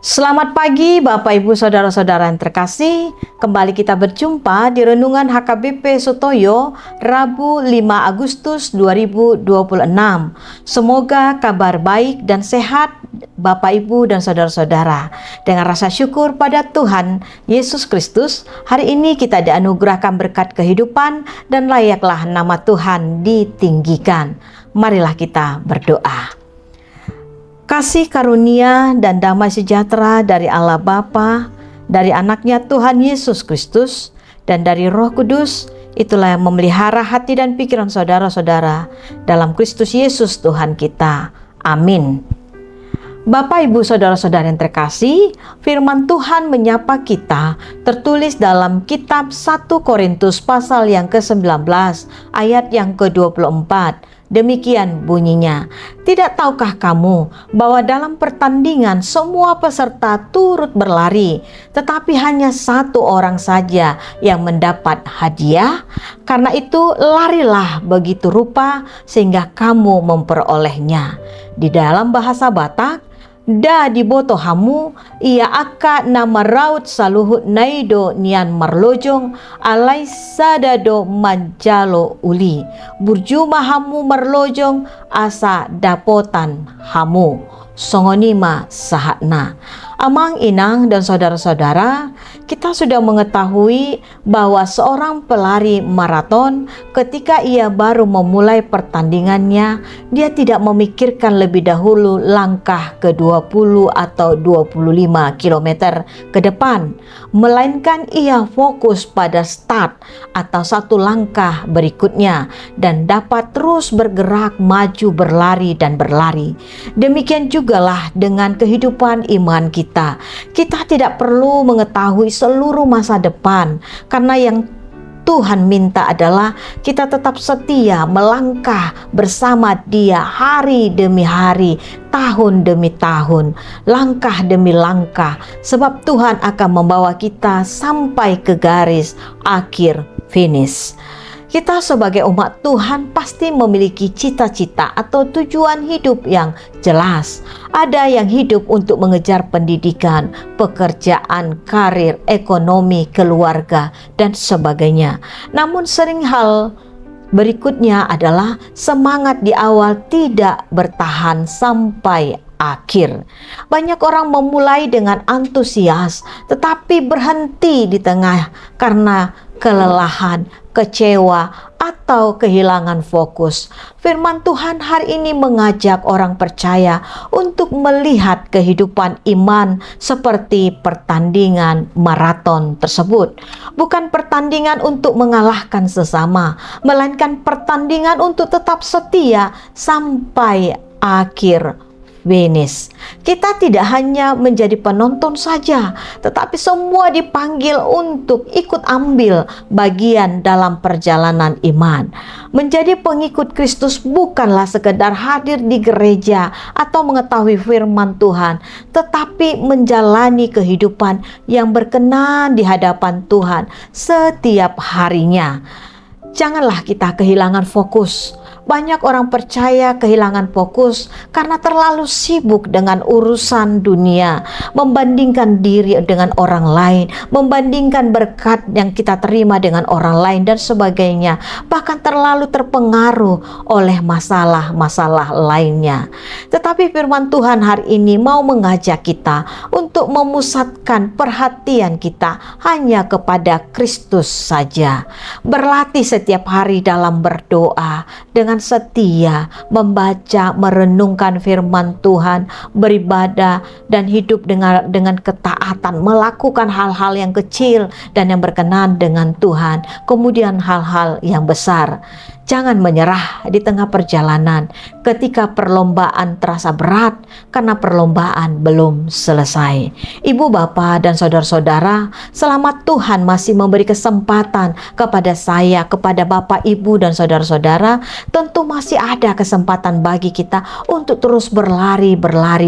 Selamat pagi Bapak Ibu Saudara-saudara yang terkasih. Kembali kita berjumpa di Renungan HKBP Sutoyo Rabu 5 Agustus 2026. Semoga kabar baik dan sehat Bapak Ibu dan saudara-saudara. Dengan rasa syukur pada Tuhan Yesus Kristus, hari ini kita dianugerahkan berkat kehidupan dan layaklah nama Tuhan ditinggikan. Marilah kita berdoa. Kasih karunia dan damai sejahtera dari Allah Bapa, dari anaknya Tuhan Yesus Kristus, dan dari Roh Kudus, itulah yang memelihara hati dan pikiran saudara-saudara dalam Kristus Yesus Tuhan kita. Amin. Bapak, Ibu, Saudara-saudara yang terkasih, firman Tuhan menyapa kita tertulis dalam kitab 1 Korintus pasal yang ke-19 ayat yang ke-24. Demikian bunyinya, "Tidak tahukah kamu bahwa dalam pertandingan semua peserta turut berlari, tetapi hanya satu orang saja yang mendapat hadiah? Karena itu larilah begitu rupa sehingga kamu memperolehnya." Di dalam bahasa Batak, "Da di boto hamu, ia aka nama raut saluhut naido nian marlojong, alai sadado manjalo uli. Burjuma hamu marlojong, asa dapotan hamu. Songonima sahatna." Amang inang dan saudara-saudara, kita sudah mengetahui bahwa seorang pelari maraton ketika ia baru memulai pertandingannya, dia tidak memikirkan lebih dahulu langkah ke-20 atau 25 km ke depan, melainkan ia fokus pada start atau satu langkah berikutnya dan dapat terus bergerak maju, berlari dan berlari. Demikian jugalah dengan kehidupan iman kita. Kita tidak perlu mengetahui seluruh masa depan, karena yang Tuhan minta adalah kita tetap setia melangkah bersama Dia hari demi hari, tahun demi tahun, langkah demi langkah, sebab Tuhan akan membawa kita sampai ke garis akhir finish. Kita sebagai umat Tuhan pasti memiliki cita-cita atau tujuan hidup yang jelas. Ada yang hidup untuk mengejar pendidikan, pekerjaan, karir, ekonomi, keluarga, dan sebagainya. Namun sering hal berikutnya adalah semangat di awal tidak bertahan sampai akhir. Banyak orang memulai dengan antusias tetapi berhenti di tengah karena kelelahan, kecewa, atau kehilangan fokus. Firman Tuhan hari ini mengajak orang percaya untuk melihat kehidupan iman seperti pertandingan maraton tersebut. Bukan pertandingan untuk mengalahkan sesama, melainkan pertandingan untuk tetap setia sampai akhir finish. Kita tidak hanya menjadi penonton saja, tetapi semua dipanggil untuk ikut ambil bagian dalam perjalanan iman. Menjadi pengikut Kristus bukanlah sekedar hadir di gereja atau mengetahui firman Tuhan, tetapi menjalani kehidupan yang berkenan di hadapan Tuhan setiap harinya. Janganlah kita kehilangan fokus. Banyak orang percaya kehilangan fokus karena terlalu sibuk dengan urusan dunia, membandingkan diri dengan orang lain, membandingkan berkat yang kita terima dengan orang lain dan sebagainya, bahkan terlalu terpengaruh oleh masalah-masalah lainnya. Tetapi firman Tuhan hari ini mau mengajak kita untuk memusatkan perhatian kita hanya kepada Kristus saja. Berlatih setiap hari dalam berdoa, dengan setia membaca, merenungkan firman Tuhan, beribadah dan hidup dengan ketaatan, melakukan hal-hal yang kecil dan yang berkenan dengan Tuhan, kemudian hal-hal yang besar. Jangan menyerah di tengah perjalanan ketika perlombaan terasa berat karena perlombaan belum selesai. Ibu, bapak, dan saudara-saudara, selama Tuhan masih memberi kesempatan kepada saya, kepada bapak, ibu, dan saudara-saudara, tentu masih ada kesempatan bagi kita untuk terus berlari,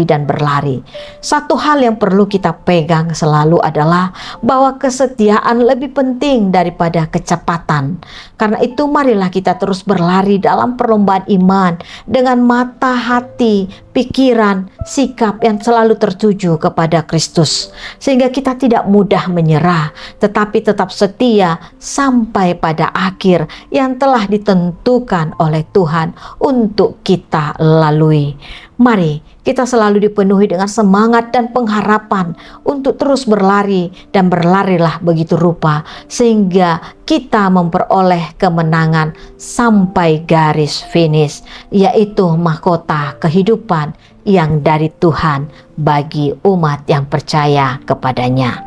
dan berlari. Satu hal yang perlu kita pegang selalu adalah bahwa kesetiaan lebih penting daripada kecepatan. Karena itu marilah kita terus terus berlari dalam perlombaan iman dengan mata hati, pikiran, sikap yang selalu tertuju kepada Kristus. Sehingga kita tidak mudah menyerah, tetapi tetap setia sampai pada akhir yang telah ditentukan oleh Tuhan untuk kita lalui. Mari kita selalu dipenuhi dengan semangat dan pengharapan untuk terus berlari, dan berlarilah begitu rupa sehingga kita memperoleh kemenangan sampai garis finish, yaitu mahkota kehidupan yang dari Tuhan bagi umat yang percaya kepadanya.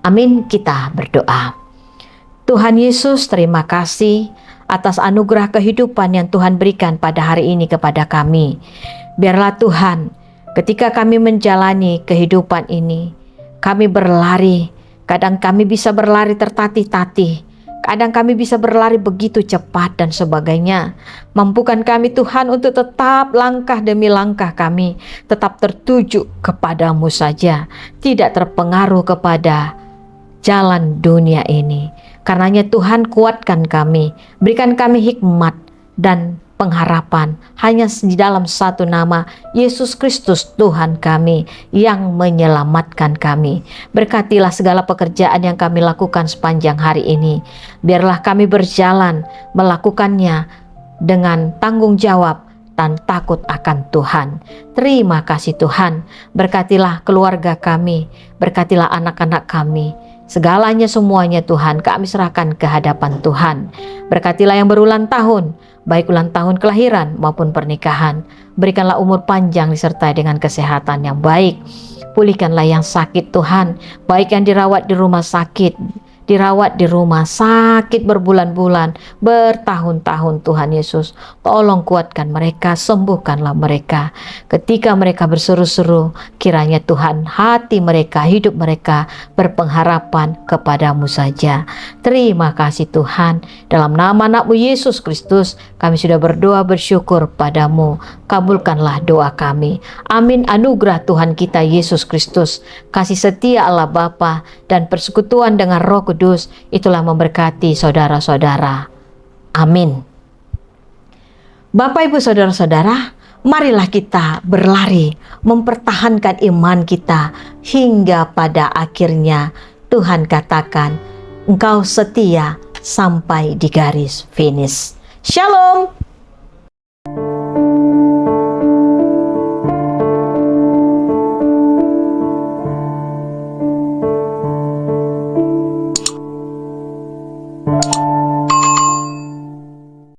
Amin. Kita berdoa. Tuhan Yesus, terima kasih atas anugerah kehidupan yang Tuhan berikan pada hari ini kepada kami. Biarlah Tuhan, ketika kami menjalani kehidupan ini, kami berlari. Kadang kami bisa berlari tertatih-tatih, kadang kami bisa berlari begitu cepat dan sebagainya. Mampukan kami Tuhan untuk tetap langkah demi langkah kami tetap tertuju kepadamu saja, tidak terpengaruh kepada jalan dunia ini. Karenanya Tuhan, kuatkan kami, berikan kami hikmat dan pengharapan hanya di dalam satu nama, Yesus Kristus Tuhan kami yang menyelamatkan kami. Berkatilah segala pekerjaan yang kami lakukan sepanjang hari ini. Biarlah kami berjalan melakukannya dengan tanggung jawab dan takut akan Tuhan. Terima kasih Tuhan. Berkatilah keluarga kami, berkatilah anak-anak kami. Segalanya semuanya Tuhan kami serahkan ke hadapan Tuhan. Berkatilah yang berulang tahun, baik ulang tahun kelahiran maupun pernikahan. Berikanlah umur panjang disertai dengan kesehatan yang baik. Pulihkanlah yang sakit Tuhan, baik yang dirawat di rumah sakit, dirawat di rumah sakit berbulan-bulan, bertahun-tahun Tuhan Yesus. Tolong kuatkan mereka, sembuhkanlah mereka. Ketika mereka berseru-seru, kiranya Tuhan hati mereka, hidup mereka berpengharapan kepadamu saja. Terima kasih Tuhan. Dalam nama anak-Mu Yesus Kristus, kami sudah berdoa bersyukur padamu. Kabulkanlah doa kami. Amin. Anugerah Tuhan kita Yesus Kristus, kasih setia Allah Bapa, dan persekutuan dengan Roh Kudus, itulah memberkati saudara-saudara. Amin. Bapak, Ibu, saudara-saudara, marilah kita berlari, mempertahankan iman kita hingga pada akhirnya Tuhan katakan, engkau setia sampai di garis finish. Shalom.